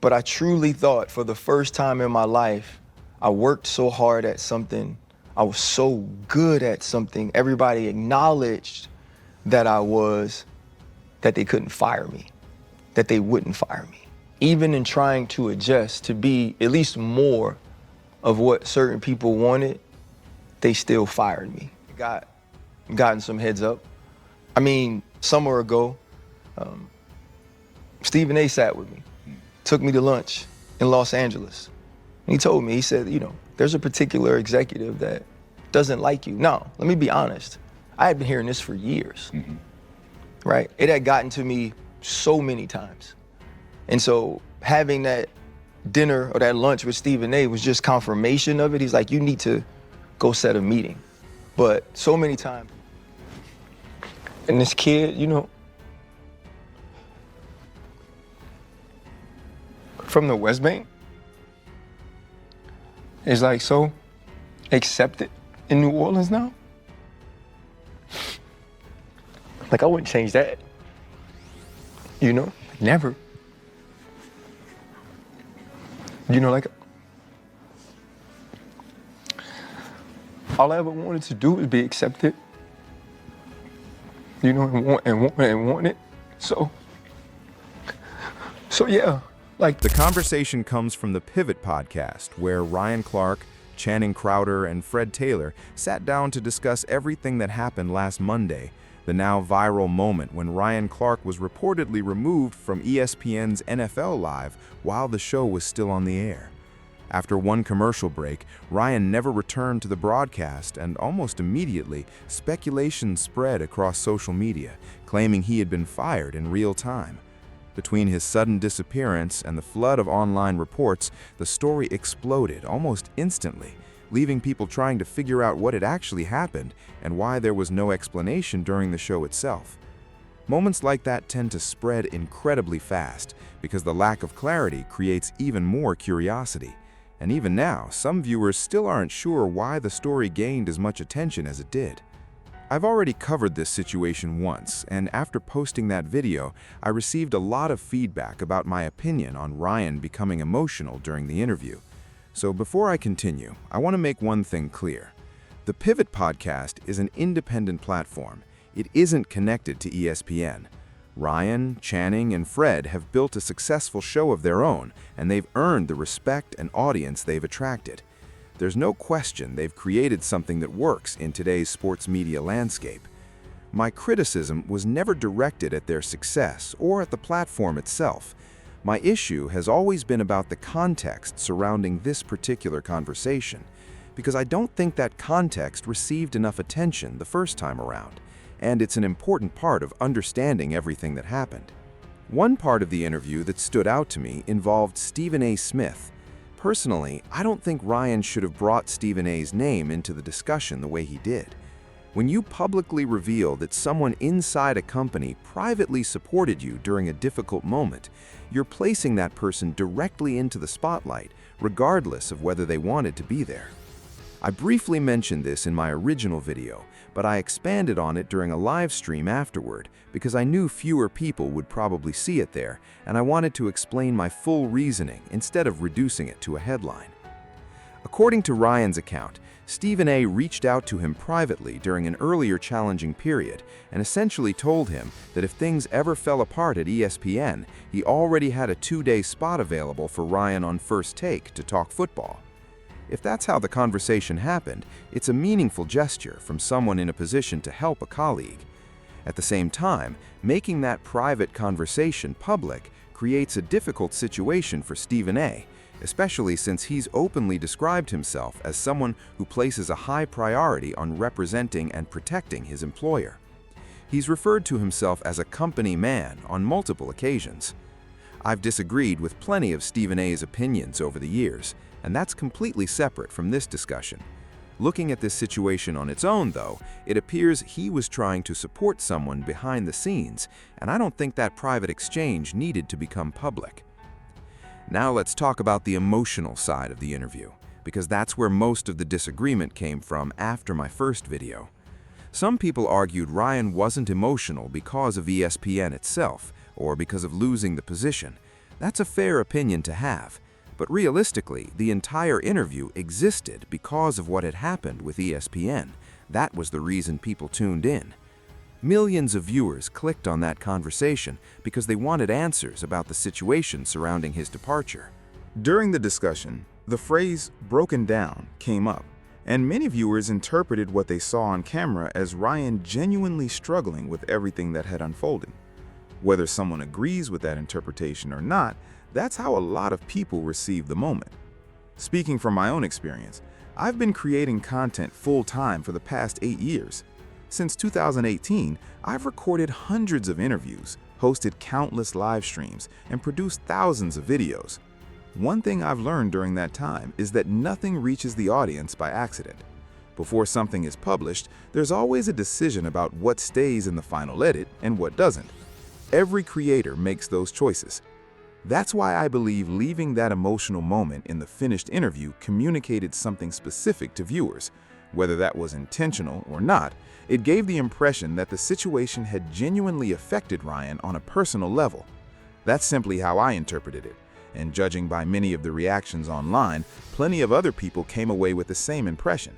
But I truly thought for the first time in my life, I worked so hard at something. I was so good at something. Everybody acknowledged that I was, that they couldn't fire me, that they wouldn't fire me. Even in trying to adjust to be at least more of what certain people wanted, they still fired me. Gotten some heads up. I mean, summer ago, Stephen A. sat with me, took me to lunch in Los Angeles. And he told me, he said, you know, there's a particular executive that doesn't like you. Now, let me be honest. I had been hearing this for years, right? It had gotten to me so many times. And so having that dinner or that lunch with Stephen A. was just confirmation of it. He's like, you need to go set a meeting. But so many times, and this kid, you know, from the West Bank, is like so accepted in New Orleans now. Like, I wouldn't change that, you know, never. You know, like, all I ever wanted to do was be accepted, you know, and want it. So yeah, like. The conversation comes from the Pivot podcast, where Ryan Clark, Channing Crowder, and Fred Taylor sat down to discuss everything that happened last Monday, the now viral moment when Ryan Clark was reportedly removed from ESPN's NFL Live while the show was still on the air. After one commercial break, Ryan never returned to the broadcast, and almost immediately, speculation spread across social media, claiming he had been fired in real time. Between his sudden disappearance and the flood of online reports, the story exploded almost instantly, leaving people trying to figure out what had actually happened and why there was no explanation during the show itself. Moments like that tend to spread incredibly fast because the lack of clarity creates even more curiosity. And even now, some viewers still aren't sure why the story gained as much attention as it did. I've already covered this situation once, and after posting that video, I received a lot of feedback about my opinion on Ryan becoming emotional during the interview. So before I continue, I want to make one thing clear. The Pivot podcast is an independent platform. It isn't connected to ESPN. Ryan, Channing, and Fred have built a successful show of their own, and they've earned the respect and audience they've attracted. There's no question they've created something that works in today's sports media landscape. My criticism was never directed at their success or at the platform itself. My issue has always been about the context surrounding this particular conversation, because I don't think that context received enough attention the first time around, and it's an important part of understanding everything that happened. One part of the interview that stood out to me involved Stephen A. Smith. Personally, I don't think Ryan should have brought Stephen A.'s name into the discussion the way he did. When you publicly reveal that someone inside a company privately supported you during a difficult moment, you're placing that person directly into the spotlight, regardless of whether they wanted to be there. I briefly mentioned this in my original video, but I expanded on it during a live stream afterward because I knew fewer people would probably see it there, and I wanted to explain my full reasoning instead of reducing it to a headline. According to Ryan's account, Stephen A. reached out to him privately during an earlier challenging period and essentially told him that if things ever fell apart at ESPN, he already had a 2-day spot available for Ryan on First Take to talk football. If that's how the conversation happened, it's a meaningful gesture from someone in a position to help a colleague. At the same time, making that private conversation public creates a difficult situation for Stephen A., especially since he's openly described himself as someone who places a high priority on representing and protecting his employer. He's referred to himself as a company man on multiple occasions. I've disagreed with plenty of Stephen A.'s opinions over the years, and that's completely separate from this discussion. Looking at this situation on its own, though, it appears he was trying to support someone behind the scenes, and I don't think that private exchange needed to become public. Now let's talk about the emotional side of the interview, because that's where most of the disagreement came from after my first video. Some people argued Ryan wasn't emotional because of ESPN itself, or because of losing the position. That's a fair opinion to have, but realistically, the entire interview existed because of what had happened with ESPN. That was the reason people tuned in. Millions of viewers clicked on that conversation because they wanted answers about the situation surrounding his departure. During the discussion, the phrase "broken down" came up, and many viewers interpreted what they saw on camera as Ryan genuinely struggling with everything that had unfolded. Whether someone agrees with that interpretation or not, that's how a lot of people receive the moment. Speaking from my own experience, I've been creating content full-time for the past 8 years. Since 2018, I've recorded hundreds of interviews, hosted countless live streams, and produced thousands of videos. One thing I've learned during that time is that nothing reaches the audience by accident. Before something is published, there's always a decision about what stays in the final edit and what doesn't. Every creator makes those choices. That's why I believe leaving that emotional moment in the finished interview communicated something specific to viewers. Whether that was intentional or not, it gave the impression that the situation had genuinely affected Ryan on a personal level. That's simply how I interpreted it, and judging by many of the reactions online, plenty of other people came away with the same impression.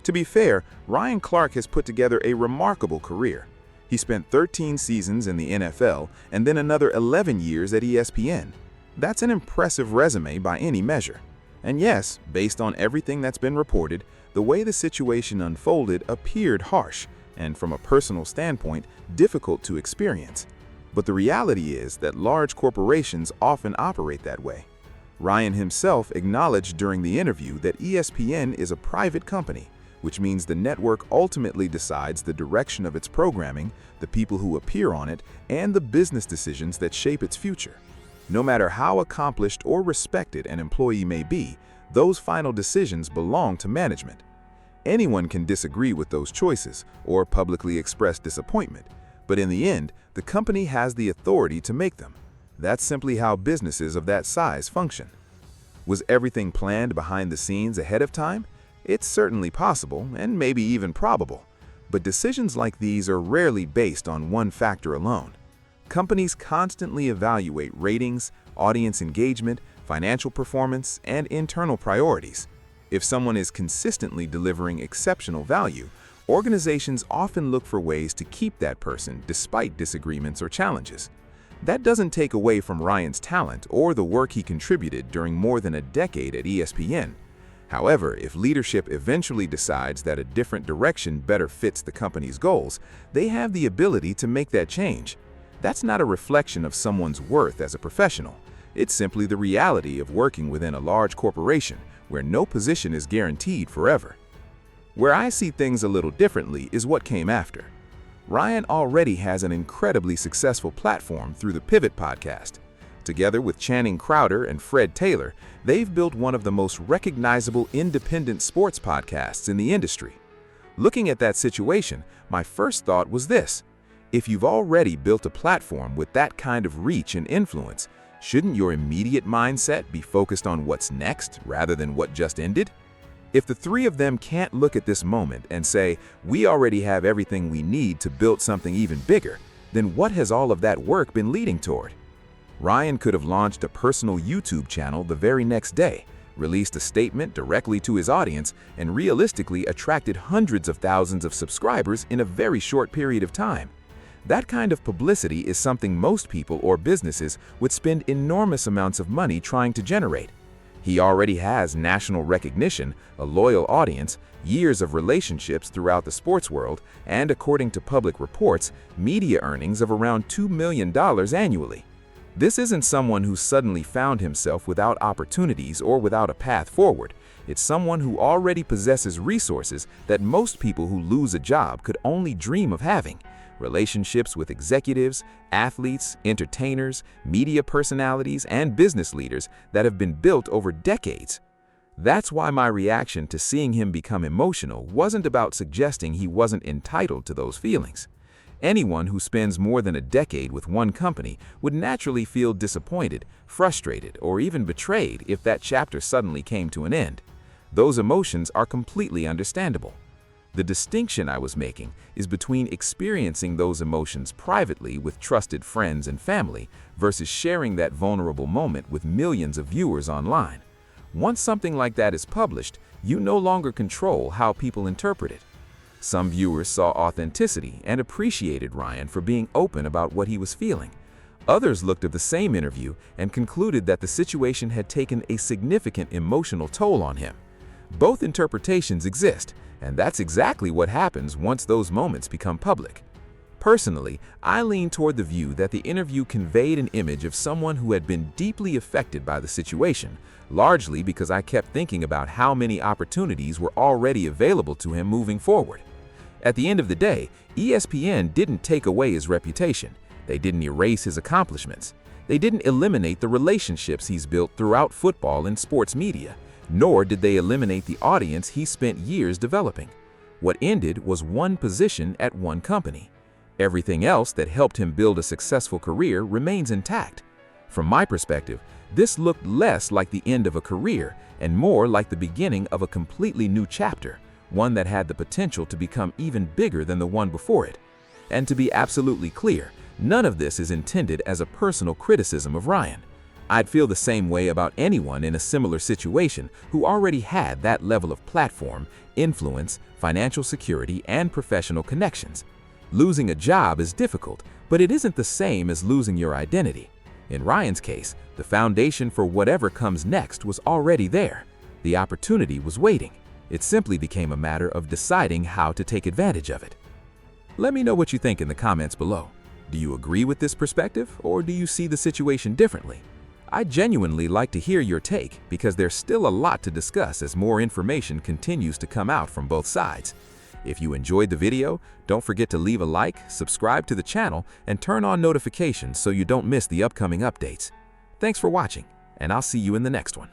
To be fair, Ryan Clark has put together a remarkable career. He spent 13 seasons in the NFL and then another 11 years at ESPN. That's an impressive resume by any measure. And yes, based on everything that's been reported, the way the situation unfolded appeared harsh and, from a personal standpoint, difficult to experience. But the reality is that large corporations often operate that way. Ryan himself acknowledged during the interview that ESPN is a private company, which means the network ultimately decides the direction of its programming, the people who appear on it, and the business decisions that shape its future. No matter how accomplished or respected an employee may be, those final decisions belong to management. Anyone can disagree with those choices or publicly express disappointment, but in the end, the company has the authority to make them. That's simply how businesses of that size function. Was everything planned behind the scenes ahead of time? It's certainly possible, and maybe even probable, but decisions like these are rarely based on one factor alone. Companies constantly evaluate ratings, audience engagement, financial performance, and internal priorities. If someone is consistently delivering exceptional value, organizations often look for ways to keep that person despite disagreements or challenges. That doesn't take away from Ryan's talent or the work he contributed during more than a decade at ESPN. However, if leadership eventually decides that a different direction better fits the company's goals, they have the ability to make that change. That's not a reflection of someone's worth as a professional. It's simply the reality of working within a large corporation where no position is guaranteed forever. Where I see things a little differently is what came after. Ryan already has an incredibly successful platform through the Pivot podcast. Together with Channing Crowder and Fred Taylor, they've built one of the most recognizable independent sports podcasts in the industry. Looking at that situation, my first thought was this: if you've already built a platform with that kind of reach and influence, shouldn't your immediate mindset be focused on what's next rather than what just ended? If the three of them can't look at this moment and say, "We already have everything we need to build something even bigger," then what has all of that work been leading toward? Ryan could have launched a personal YouTube channel the very next day, released a statement directly to his audience, and realistically attracted hundreds of thousands of subscribers in a very short period of time. That kind of publicity is something most people or businesses would spend enormous amounts of money trying to generate. He already has national recognition, a loyal audience, years of relationships throughout the sports world, and according to public reports, media earnings of around $2 million annually. This isn't someone who suddenly found himself without opportunities or without a path forward. It's someone who already possesses resources that most people who lose a job could only dream of having. Relationships with executives, athletes, entertainers, media personalities, and business leaders that have been built over decades. That's why my reaction to seeing him become emotional wasn't about suggesting he wasn't entitled to those feelings. Anyone who spends more than a decade with one company would naturally feel disappointed, frustrated, or even betrayed if that chapter suddenly came to an end. Those emotions are completely understandable. The distinction I was making is between experiencing those emotions privately with trusted friends and family versus sharing that vulnerable moment with millions of viewers online. Once something like that is published, you no longer control how people interpret it. Some viewers saw authenticity and appreciated Ryan for being open about what he was feeling. Others looked at the same interview and concluded that the situation had taken a significant emotional toll on him. Both interpretations exist, and that's exactly what happens once those moments become public. Personally, I lean toward the view that the interview conveyed an image of someone who had been deeply affected by the situation, largely because I kept thinking about how many opportunities were already available to him moving forward. At the end of the day, ESPN didn't take away his reputation. They didn't erase his accomplishments. They didn't eliminate the relationships he's built throughout football and sports media, nor did they eliminate the audience he spent years developing. What ended was one position at one company. Everything else that helped him build a successful career remains intact. From my perspective, this looked less like the end of a career and more like the beginning of a completely new chapter, one that had the potential to become even bigger than the one before it. And to be absolutely clear, none of this is intended as a personal criticism of Ryan. I'd feel the same way about anyone in a similar situation who already had that level of platform, influence, financial security, and professional connections. Losing a job is difficult, but it isn't the same as losing your identity. In Ryan's case, the foundation for whatever comes next was already there. The opportunity was waiting. It simply became a matter of deciding how to take advantage of it. Let me know what you think in the comments below. Do you agree with this perspective, or do you see the situation differently? I'd genuinely like to hear your take because there's still a lot to discuss as more information continues to come out from both sides. If you enjoyed the video, don't forget to leave a like, subscribe to the channel, and turn on notifications so you don't miss the upcoming updates. Thanks for watching, and I'll see you in the next one.